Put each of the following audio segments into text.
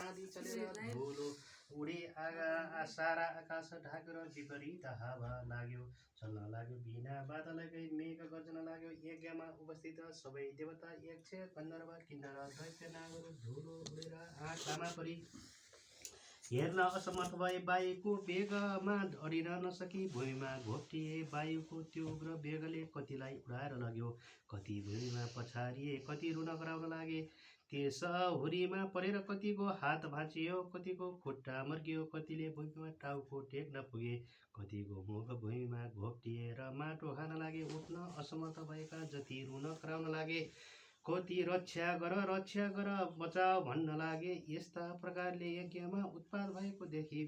आँधी चलेर धुलो उडे सारा आकाश ढाकेर विपरीत हावा लाग्यो चल्न लाग्यो बिना बादलकै मेघ गर्जन लाग्यो। यज्ञमा उपस्थित सबै देवता यक्ष गन्धर्व किन्नर दैत्य नागहरू धुलो उडेर आँखामा परी हेर्न असमर्थ भए। वायुको वेगमा अडिन नसकी भूमिमा घोप्टिए। वायुको त्यो उग्र वेगले कतिलाई उडाएर लग्यो, कति भूमिमा पछारिए, कति रुन कराउन लागे। त्यस हुरीमा परेर कतिको हात भाँचियो, कतिको खुट्टा मर्कियो, कतिले भूमिमा टाउको टेक्न पुगे, कतिको मुख भूमिमा घोप्टिएर माटो खान लागे। उठ्न असमर्थ भएका जति रुन कराउन लागे, कति रक्षा गर बचाऊ भन्न लागे। यस्ता प्रकारले यज्ञमा उत्पात भएको देखि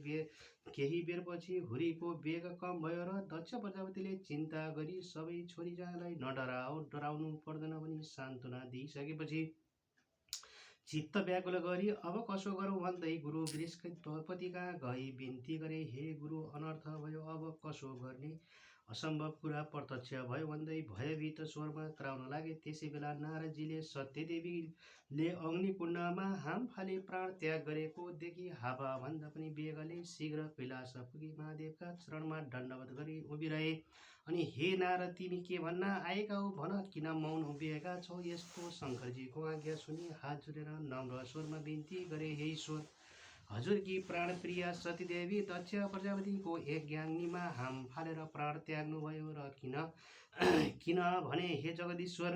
केही बेरपछि हुरीको वेग कम भयो र दक्ष प्रजापतिले चिन्ता गरी सबै छोरीजालाई डराउनु पर्दैन भनी सान्त्वना दिइसकेपछि चित्त व्याकुल गरी अब कसो गरौँ भन्दै गुरु बृहस्पति कहाँ गई बिन्ती गरे। हे गुरु, अनर्थ भयो, अब कसो गर्ने, असम्भव कुरा प्रत्यक्ष भयो भन्दै भयभीत स्वरमा कराउन लागे। त्यसै बेला नारदजीले सत्यदेवीले अग्निकुण्डमा हाम फाले प्राण त्याग गरेको देखि हावाभन्दा पनि वेगले शीघ्र कैलाश पुगी महादेवका चरणमा दण्डवत गरी उभिरहे। अनि हे नारद, तिमी के भन्न आएका हो भन, किन मौन उभिएका छौ। यस्तो शङ्करजीको आज्ञा सुनि हात जोडेर नम्र स्वरमा बिन्ती गरे। हे ईश्वर, हजुरकी प्राणप्रिया सतीदेवी दक्ष प्रजापतिको यज्ञाग्निमा हाम फालेर प्राण त्याग्नुभयो र किन भने हे जगदीश्वर,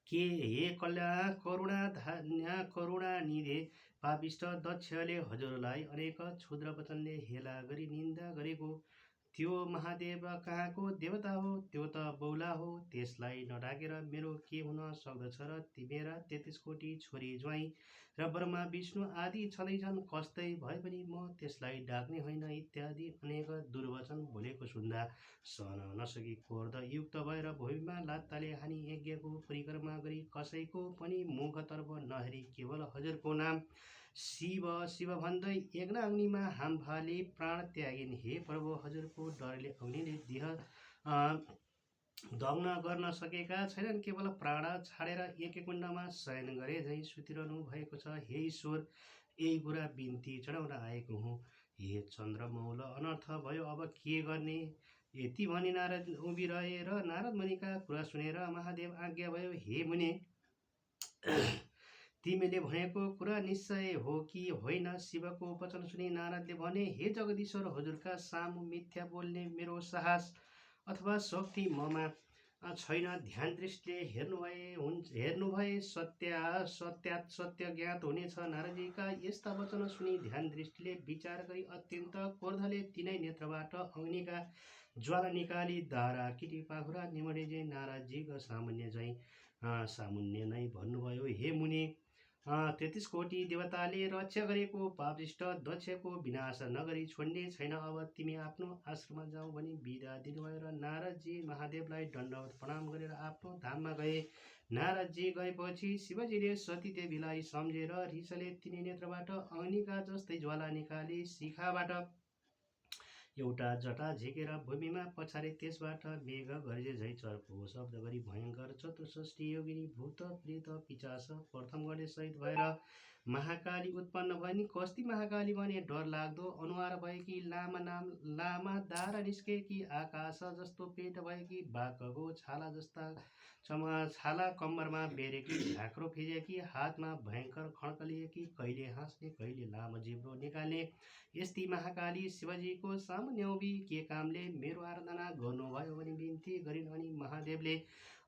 के हे करुणानिधे पापिष्ट दक्षले हजुरलाई अनेक क्षुद्र वचनले हेला गरी निन्दा गरेको त्यो महादेव कहाँको देवता हो, त्यो त बौला हो। त्यसलाई नडाकेर मेरो के हुन सक्दछ र मेरा 33 कोटी छोरी ज्वाइँ र ब्रह्मा विष्णु आदि छँदैछन्, कस्तै भए पनि म त्यसलाई डाक्ने होइन इत्यादि अनेक दुर्वचन बोलेको सुन्दा सहन नसकी क्रोध युक्त भएर भूमिमा लात्ताले हानी यज्ञको परिक्रमा गरी कसैको पनि मुखतर्फ नहेरी केवल हजुरको नाम शिव शिव भन्दै यज्ञाग्निमा हाम फाली प्राण त्यागिन्। हे प्रभु, हजुरको डरले अग्निले देह दग्न गर्न सकेका छैनन्, केवल प्राण छाडेर यज्ञकुण्डमा शयन गरे झैँ सुतिरहनु भएको छ। हे ईश्वर, यही कुरा बिन्ती चढाउन आएको हुँ। हे चन्द्रमौल, अनर्थ भयो, अब के गर्ने। यति भनी नारद उभिरहे र नारद मुनिका कुरा सुनेर महादेव आज्ञा भयो। हे मुने, तिमीले भनेको कुरा निश्चय हो कि होइन। शिवको वचन सुनि नारदले भने, हे जगदीश्वर, हजुरका सामु मिथ्या बोल्ने मेरो साहस अथवा शक्ति ममा छैन। ध्यान दृष्टिले हेर्नुभए सत्य ज्ञात हुनेछ। नारदजीका यस्ता वचन सुनि ध्यान दृष्टिले विचार गरी अत्यन्त क्रोधले तिनै नेत्रबाट अग्निका ज्वाला निकाली दारा किटी पाखुरा निमडेजे नारदजीको सामुन्य नै भन्नुभयो। हे मुनि, 33 कोटी देवताले रक्षा गरेको पापिष्ट दक्षको विनाश नगरी छोड्ने छैन। अब तिमी आफ्नो आश्रममा जाऊ भनी बिदा दिनुभयो र नारदजी महादेवलाई दण्डवत प्रणाम गरेर आफ्नो धाममा गए। नारदजी गएपछि शिवजीले सतीदेवीलाई सम्झेर रिसले तिनै नेत्रबाट अग्निका जस्तै ज्वाला निकाली शिखाबाट एउटा जटा झिकेर भूमिमा पछारे। त्यसबाट मेघ गर्जे झै चर्को शब्द गरी भयङ्कर चतुष्ठी योगिनी भूत प्रेत पिचास प्रथम गणे सहित भएर महाकाली उत्पन्न भइन्। कस्ती महाकाली भने डर लाग्दो अनुहार भएकी, लामा दारा निस्केकी, आकाश जस्तो पेट भएकी, बाघको छाला जस्ता छाला कम्मरमा बेरेकी, झाँक्रो फिजेकी, हातमा भयङ्कर खड्कलिएकी, कहिले हाँस्ने कहिले लामो जिब्रो निकाल्ने यस्ती महाकाली शिवजीको सामुन्य उभि के कामले मेरो आराधना गर्नुभयो भनी बिन्ती गरिन्। अनि महादेवले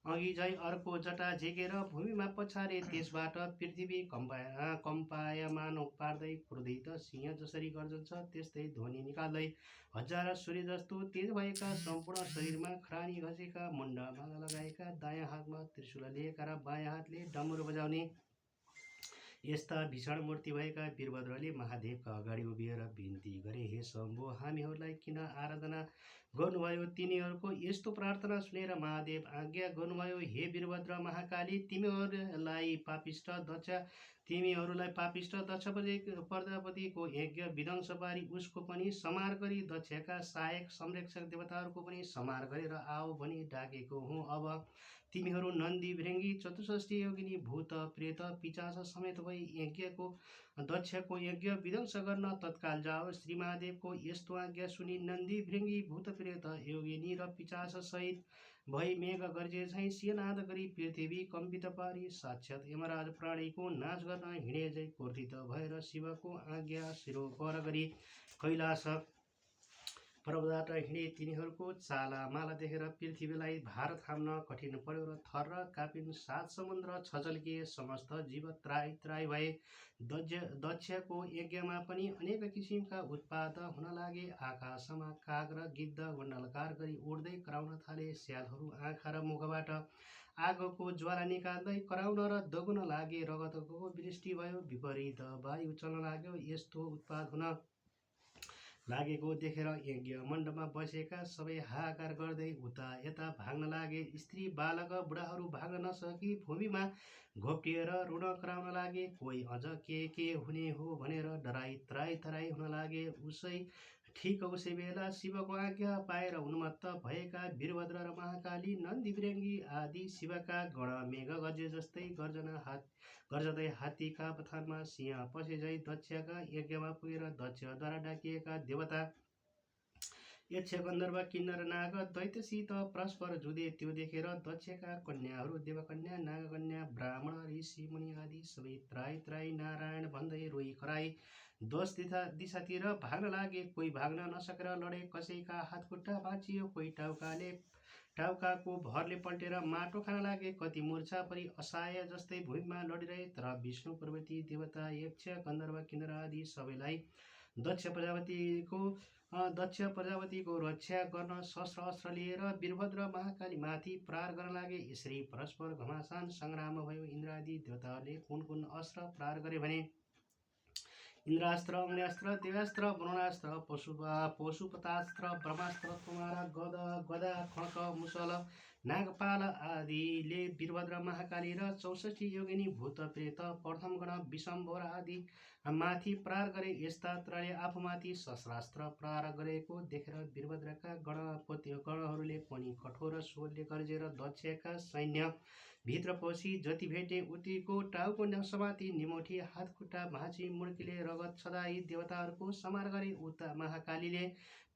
अघि झै अर्को जटा झिकेर भूमिमा पछारे। त्यसबाट पृथ्वी कम्पायमान पार्दै क्रोधित सिंह जसरी गर्जन्छ त्यस्तै ध्वनि निकाल्दै हजार सूर्य जस्तो तेज भएका, सम्पूर्ण शरीरमा खरानी घसेका, मुण्ड माला लगाएका, दायाँ हातमा त्रिशूल लिएका र बायाँ हातले डमरू बजाउने यस्ता भीषण मूर्ति भएका वीरभद्रले महादेवका अगाडि उभिएर बिन्ती गरे। हे शम्भो, हामीहरूलाई किन आराधना गर्नुभयो। तिनीहरूको यस्तो प्रार्थना सुनेर महादेव आज्ञा गर्नुभयो। हे वीरभद्र महाकाली, तिमीहरूलाई पापिष्ट दक्ष तिमीहरूलाई पापिष्ट दक्ष प्रजापतिको यज्ञ विध्वंस पारी उसको पनि संहार गरी दक्षका सहायक संरक्षक देवताहरूको पनि संहार गरेर आओ भनी डाकेको हुँ। अब तिमीहरू नन्दी भृङ्गी चतुष्षष्ठी योगिनी भूत प्रेत पिचास समेत भई यज्ञको दक्षको यज्ञ विध्वंस गर्न तत्काल जाओ। श्री महादेवको यस्तो आज्ञा सुनि नन्दी भृङ्गी भूत प्रेत योगिनी र पिचास सहित भई मेघ गर्जे झैँ सिंहनाद गरी पृथ्वी कम्पित पारी साक्षात यमराज प्राणीको नाश गर्न हिँडे झै क्रोधित भएर शिवको आज्ञा शिरोपर गरी कैलाश पर्वतबाट हिँडे। तिनीहरूको चालामाला देखेर पृथ्वीलाई भार थाम्न कठिन पर्यो र थर कापिन सात समुद्र छचल्किए समस्त जीव त्राई त्राई भए। दक्षको यज्ञमा पनि अनेक किसिमका उत्पात हुन लागे। आकाशमा काग र गिद्ध मण्डलकार गरी उड्दै कराउन थाले। स्यालहरू आँखा र मुखबाट आगोको ज्वाला निकाल्दै कराउन र दगुन लागे। रगतको वृष्टि भयो, विपरीत वायु चल्न लाग्यो। यस्तो उत्पात हुन लागेको देखेर यज्ञ मण्डपमा बसेका सबै हाहाकार गर्दै उता यता भाग्न लागे। स्त्री बालक बुढाहरू भाग्न नसकी भूमिमा घोप्टिएर रुन कराउन लागे। कोही अझ के हुने हो भनेर डराई त्राई तराई हुन लागे। ठिक उसै बेला शिवको आज्ञा पाएर उन्मत्त भएका वीरभद्र र महाकाली नन्दी भृङ्गी आदि शिवका गण मेघ गर्जे जस्तै गर्जदै हात्तीका बथानमा सिंह पसे झै दक्षका यज्ञमा पुगेर दक्षद्वारा डाकिएका देवता यक्ष गन्धर्व किन्नर नाग दैत्यसित परस्पर जुधे। त्यो देखेर दक्षका कन्याहरू देवकन्या नागकन्या ब्राह्मण ऋषि मुनि आदि सबै त्राई त्राई नारायण भन्दै रोई कराई 10 दिशातिर भाग्न लागे। कोही भाग्न नसकेर लडे, कसैका हातखुट्टा भाँचियो, कोही टाउकाको भरले पल्टेर माटो खान लागे। कति मूर्छा परि असहाय जस्तै भूमिमा लडिरहे। तर विष्णु पार्वती देवता यक्ष गन्धर्व किन्नर आदि सबैलाई दक्ष प्रजापतिको रक्षा गर्न शस्त्र अस्त्र लिएर वीरभद्र महाकाली माथि प्रहार गर्न लागे। यसरी परस्पर घमासान संग्राम भयो। इन्द्रादि देवताहरूले कुन अस्त्र प्रहार गरे भने इन्द्रास्त्र, अग्न्यास्त्र, देवास्त्र, वरुणास्त्र, पशुपतास्त्र, ब्रह्मास्त्र, कुमार, गदा, खड्ग, मुसल, नागपाल आदिले वीरभद्र महाकाली र 64 योगिनी भूत प्रेत प्रथम गण विषम्भर आदि माथि प्रहार गरे। यस्ता त्रयले आफूमाथि शस्त्रास्त्र प्रहार गरेको देखेर वीरभद्रका गणहरूले पनि कठोर स्वरले गर्जेर दक्षका सैन्य भित्र पसी जति भेटे उतिको टाउको समाती निमोठी हातखुट्टा भाँची मुड्कीले रगत छदाई देवताहरूको संहार गरे। उता महाकालीले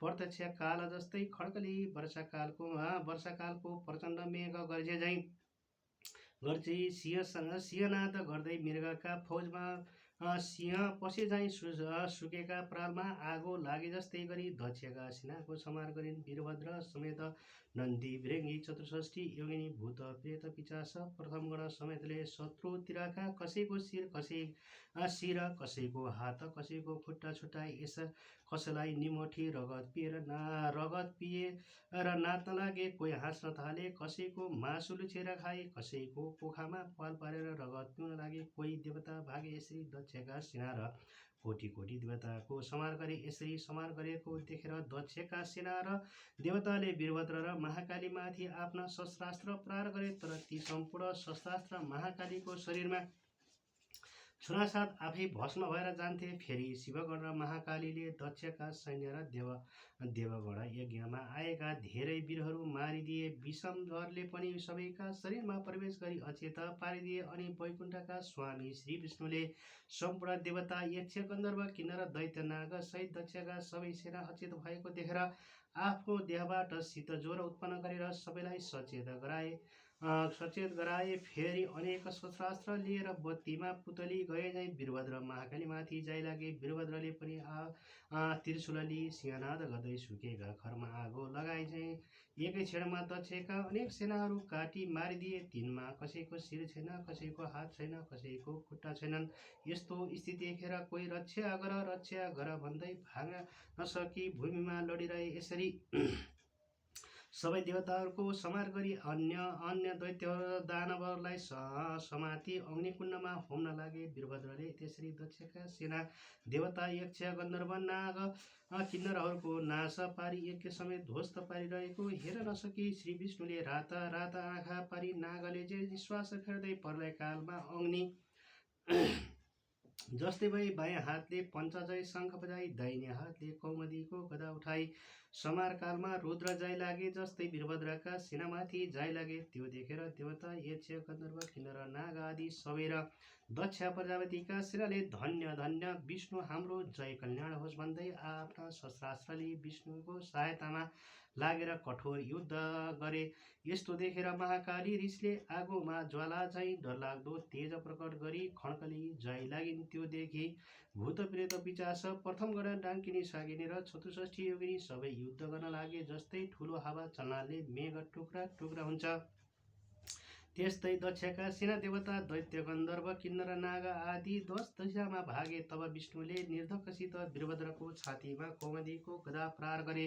प्रत्यक्ष काल जस्तै खड्गले वर्षाकालको प्रचण्ड मेघ गर्जे सिंहनाद गर्दै मृगका फौजमा सिंह पसे झैँ सुकेका प्रालमा आगो लागे जस्तै गरी दक्षका सेनाको संहार गरिन्। वीरभद्र समेत नन्दी भृङ्गी चतुष्षष्ठी योगिनी भूत प्रेत पिचास प्रथम गण समेतले शत्रुतिरका कसैको शिर कसैको हात कसैको खुट्टा छुट्टाए। कसैलाई निमोठी रगत पिएर नाच्न लागे। कोही हाँस्न थाले, कसैको मासु लुछेर खाए, कसैको पोखामा पाल पारेर रगत पिउन लागे। कोही देवता भागे। यसरी दक्षका सेना र कोटी देवताको संहार गरे। यसरी संहार गरेको देखेर दक्षका सेना र देवताले वीरभद्र र महाकालीमाथि आफ्ना शस्त्रास्त्र प्रहार गरे। तर ती सम्पूर्ण शस्त्रास्त्र महाकालीको शरीरमा छुनासाथ आफै भस्म भएर जान्थे। फेरि शिवगण र महाकालीले दक्षका सैन्य र देवगण यज्ञमा आएका धेरै वीरहरू मारिदिए। विषम्भरले पनि सबैका शरीरमा प्रवेश गरी अचेत पारिदिए। अनि वैकुण्ठका स्वामी श्री विष्णुले सम्पूर्ण देवता यक्ष गन्धर्व किन्नर दैत्य नाग सहित दक्षका सबै सेना अचेत भएको देखेर आफ्नो देहबाट शीत ज्वरो उत्पन्न गरेर सबैलाई सचेत गराए। फेरि अनेक शस्त्रास्त्र लिएर बत्तीमा पुतली गए झैँ वीरभद्र महाकालीमाथि जाइ लागे। वीरभद्रले पनि त्रिशूल लिई सिंहनाद गर्दै सुकेका खरमा आगो लगाए झैँ एकै क्षणमा दक्षका अनेक सेनाहरू काटी मारिदिए। तिनमा कसैको शिर छैन, कसैको हात छैन, कसैको खुट्टा छैनन्। यस्तो स्थिति देखेर कोही रक्षा गर भन्दै भाग्न नसकी भूमिमा लडिरहे। यसरी सबै देवताहरूको संहार गरी अन्य दैत्य दानवहरूलाई समाती अग्निकुण्डमा होम्न लागे। वीरभद्रले त्यसरी दक्षका सेना देवता यक्ष गन्धर्व नाग किन्नरहरूको नाश पारी यज्ञ समेत ध्वस्त पारिरहेको हेर नसकी श्री विष्णुले रात आँखा पारी नागले जे निश्वास फेर्दै प्रलय कालमा जस्तै भई बायाँ हातले पञ्चजय शङ्ख बजाई दाहिने हातले कौमुदीको गदा उठाई समारकालमा रुद्र जाय लागे जस्तै वीरभद्रका सेनामाथि जाय लागे। त्यो देखेर देवता यक्ष गन्धर्व किन्नर नाग आदि सबै र दक्ष प्रजापतिका सेनाले धन्य धन्य विष्णु हाम्रो जय कल्याण होस् भन्दै आफ्ना शस्त्रास्त्रले विष्णुको सहायतामा लागेर कठोर युद्ध गरे। यस्तो देखेर महाकाली ऋषिले आगोमा ज्वाला झैँ डरलाग्दो तेज प्रकट गरी खड्गले जय लागिन्। त्यो देखि भूत प्रेत पिशाच प्रथम गण डाङ्किनी सागिनी र चतुष्ठी योगिनी सबै युद्ध गर्न लागे। जस्तै ठुलो हावा चल्नाले मेघ टुक्रा टुक्रा हुन्छ त्यस्तै दक्षका सेना देवता दैत्य गन्धर्व किन्नर नाग आदि 10 दिशामा भागे। तब विष्णुले निर्धक्कसित वीरभद्रको छातीमा कौमुदीको गदा प्रहार गरे।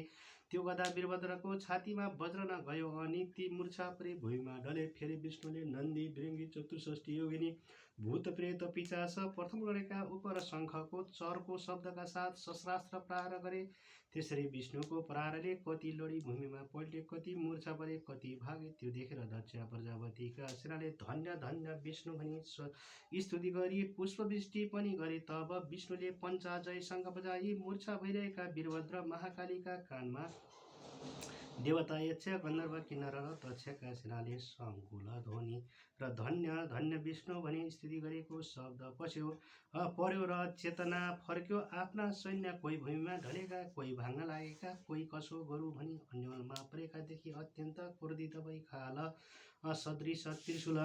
त्यो गदा वीरभद्रको छातीमा वज्र न गयो अनि ती मूर्छा परे भुइँमा ढले। फेरि विष्णुले नन्दी भृङ्गी चतुष्ठी योगिनी भूत प्रेत पिशाच प्रथम गणका उप र शङ्खको चरको शब्दका साथ शस्त्रास्त्र प्रहार गरे। त्यसरी विष्णुको प्रहारले कति लडी भूमिमा पल्टे, कति मूर्छा परे, कति भागे। त्यो देखेर दक्ष प्रजापतिका सेनाले धन्य धन्य विष्णु भनी स्तुति गरी पुष्पवृष्टि पनि गरे। तब विष्णुले पञ्चजय शङ्ख बजाई मूर्छा भइरहेका वीरभद्र महाकालीका कानमा देवता यक्ष गन्धर्व किन्नर र दक्षका सेनाले सङ्कुल ध्वनि र धन्य धन्य विष्णु भनी स्तुति गरेको शब्द पर्यो र चेतना फर्क्यो। आफ्ना सैन्य कोही भूमिमा ढलेका, कोही भाङ्न लागेका, कोही कसो गरू भनी अन्यलमा परेका देखि अत्यन्त क्रोधित भई खाल सदृश त्रिशूल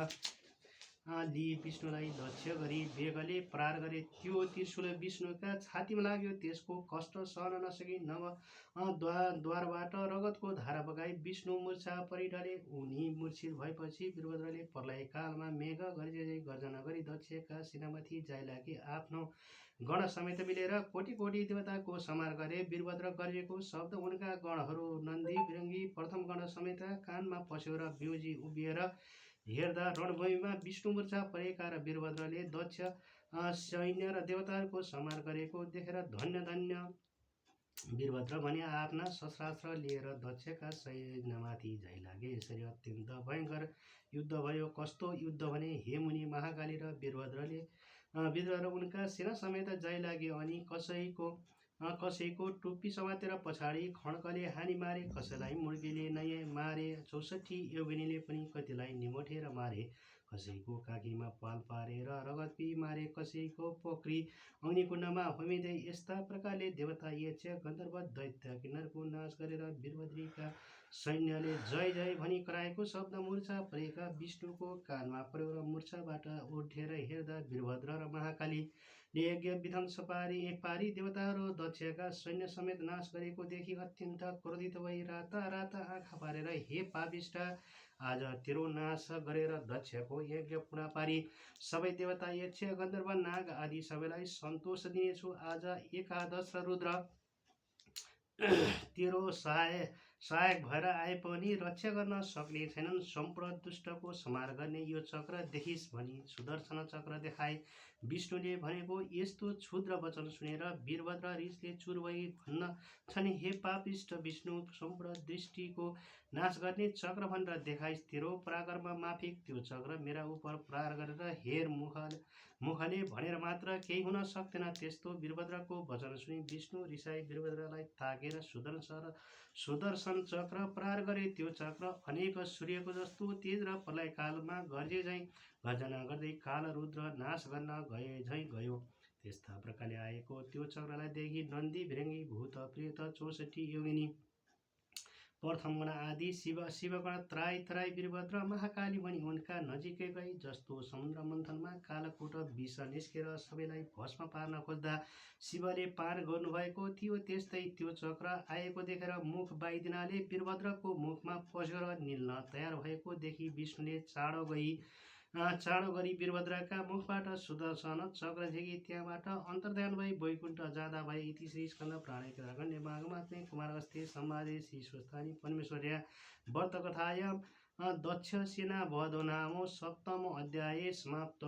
लिई विष्णुलाई लक्ष्य गरी वेगले प्रहार गरे। त्यो त्रिशूल विष्णुका छातीमा लाग्यो। त्यसको कष्ट सहन नसकी द्वारबाट रगतको धारा बगाई विष्णु मूर्छा परिढले। उनी मूर्छित भएपछि वीरभद्रले प्रलय कालमा मेघ गर्जना गरी दक्षका सेनामाथि जाय लागे। आफ्नो गण समेत मिलेर कोटी कोटी देवताको संहार गरे। वीरभद्र गरेको शब्द उनका गणहरू नन्दी भृङ्गी प्रथम गण समेत कानमा पस्यो र बिउजी उभिएर हेर्दा रणभूमिमा विष्णु मूर्छा परेका र वीरभद्रले दक्ष सैन्य र देवताहरूको संहार गरेको देखेर धन्य धन्य वीरभद्र भने आफ्ना शस्त्रास्त्र लिएर दक्षका सैन्यमाथि जाय लागे। यसरी अत्यन्त भयङ्कर युद्ध भयो। कस्तो युद्ध भने हे मुनि, महाकाली र वीरभद्र उनका सेना समेत जाय लागे अनि कसैको टुप्पी समातेर पछाडि खड्गले हानी मारे, कसैलाई मुर्गीले नै मारे, 64 योगिनीले पनि कतिलाई निमोठेर मारे, कसैको काखीमा पाल पारेर रगत पी मारे, कसैको पोखरी अग्निकुण्डमा होमिँदै। यस्ता प्रकारले देवता यक्ष गन्धर्व दैत्य किन्नरको नाश गरेर वीरभद्रीका सैन्यले जय जय भनी कराएको शब्द मूर्छा परेका विष्णुको कानमा पर्यो र मूर्छाबाट उठेर हेर्दा वीरभद्र र महाकालीले यज्ञ विध्वंस पारी देवताहरू दक्षका सैन्य समेत नाश गरेको देखि अत्यन्त क्रोधित भई राता राता आँखा पारेर हे पापिष्ट, आज तेरो नाश गरेर दक्षको यज्ञ पुरा पारी सबै देवता यक्ष गन्धर्व नाग आदि सबैलाई सन्तोष दिनेछु। आज एकादश र रुद्र तेरो सहायक भएर आए पनि रक्षा गर्न सक्ने छैनन्। सम्पूर्ण दुष्टको संहार गर्ने यो चक्र देखिस् भनी सुदर्शन चक्र देखाए। विष्णुले भनेको यस्तो क्षुद्र वचन सुनेर वीरभद्र ऋषिले चुर भई भन्न छन्, हे पापिष्ट विष्णु, सम्पूर्ण दृष्टिको नाश गर्ने चक्र भनेर देखाइस्। तेरो पराक्रम माफिक त्यो चक्र मेरा उप प्रहार गरेर हेर, मुखले भनेर मात्र केही हुन सक्दैन। त्यस्तो वीरभद्रको वचन सुनि विष्णु रिसाई वीरभद्रलाई ताकेर सुदर्शन चक्र प्रहार गरे। त्यो चक्र अनेक सूर्यको जस्तो तेज र प्रलय कालमा गर्जे झैँ गर्जना गर्दै काल रुद्र नाश गर्न गए झैँ गयो। त्यस्ता प्रकारले आएको त्यो चक्रलाई देखि नन्दी भृङ्गी भूत प्रेत 64 योगिनी प्रथम गण आदि शिवगण त्राई त्राई वीरभद्र महाकाली भनी उनका नजिकै गई। जस्तो समुद्र मन्थनमा कालकूट विष निस्केर सबैलाई भस्म पार्न खोज्दा शिवले पार गर्नुभएको थियो, त्यस्तै त्यो चक्र आएको देखेर मुख बाइदिनाले वीरभद्रको मुखमा पस्यो र निल्न तयार भएको देखि विष्णुले चाँडो गरी वीरभद्रका मुखबाट सुदर्शन चक्र झिकी त्यहाँबाट अन्तर्ध्यान भई वैकुण्ठ जाँदा भए। इति श्री स्कन्द पुराणे केदारखण्डे माघमात्म्ये कुमारहस्ते संवादे श्री स्वस्थानी परमेश्वर्या व्रतकथायां दक्ष सेना वधो नाम सप्तमो अध्याये समाप्त।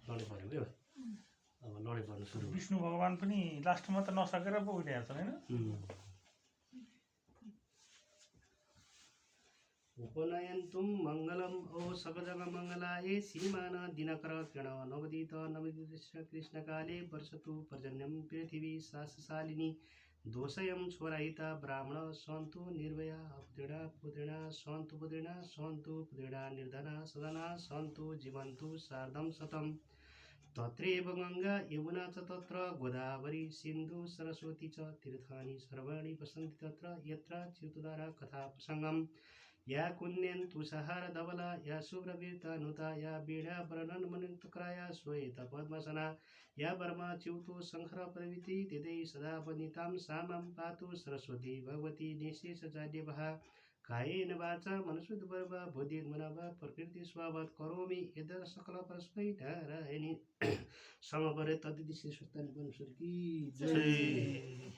लडे पर्यो अब लडे पर्नु सुरु। विष्णु भगवान पनि लास्टमा त नसकेर पो उठेका छन् हैन। उपनयन्तुं मङ्गलम् ओ सकजगमङ्गलाय सीमान दिनकर किरण नवदित कृष्णकाले वर्षतु पर्जन्यं पृथिवी शासशालिनी दोषयं छोराहिता ब्राह्मण सन्तु निर्भया पुत्रिणा पुत्रिणा सन्तु पुत्रिणा सन्तु पुत्रिणा निर्धना सदना सन्तु जीवन्तु सार्धं शतम् तत्रैव गङ्गा यमुना च तत्र गोदावरी सिन्धु सरस्वती च तीर्थानि सर्वाणि वसन्ति तत्र यत्र च्युतधारा कथा प्रसङ्गम् या कुन्यन्तु सहार धवला या शुभ्रवीर्ता नुता या वीणा वर्णन मनुक्रा या श्वेत पद्मसना या वर्मा च्युतो शङ्कर प्रभृति दिदै सदा वनितां सामां पातु सरस्वती भगवती निशेषजाड्यवः कायेन वाचा मनसुद्वर्वा बुद्धिर्मना वा प्रकृति स्वभावत् करोमि यद् सकल परस्मै नारायणी समवरे तद्दिशि सुत्तानि की जय।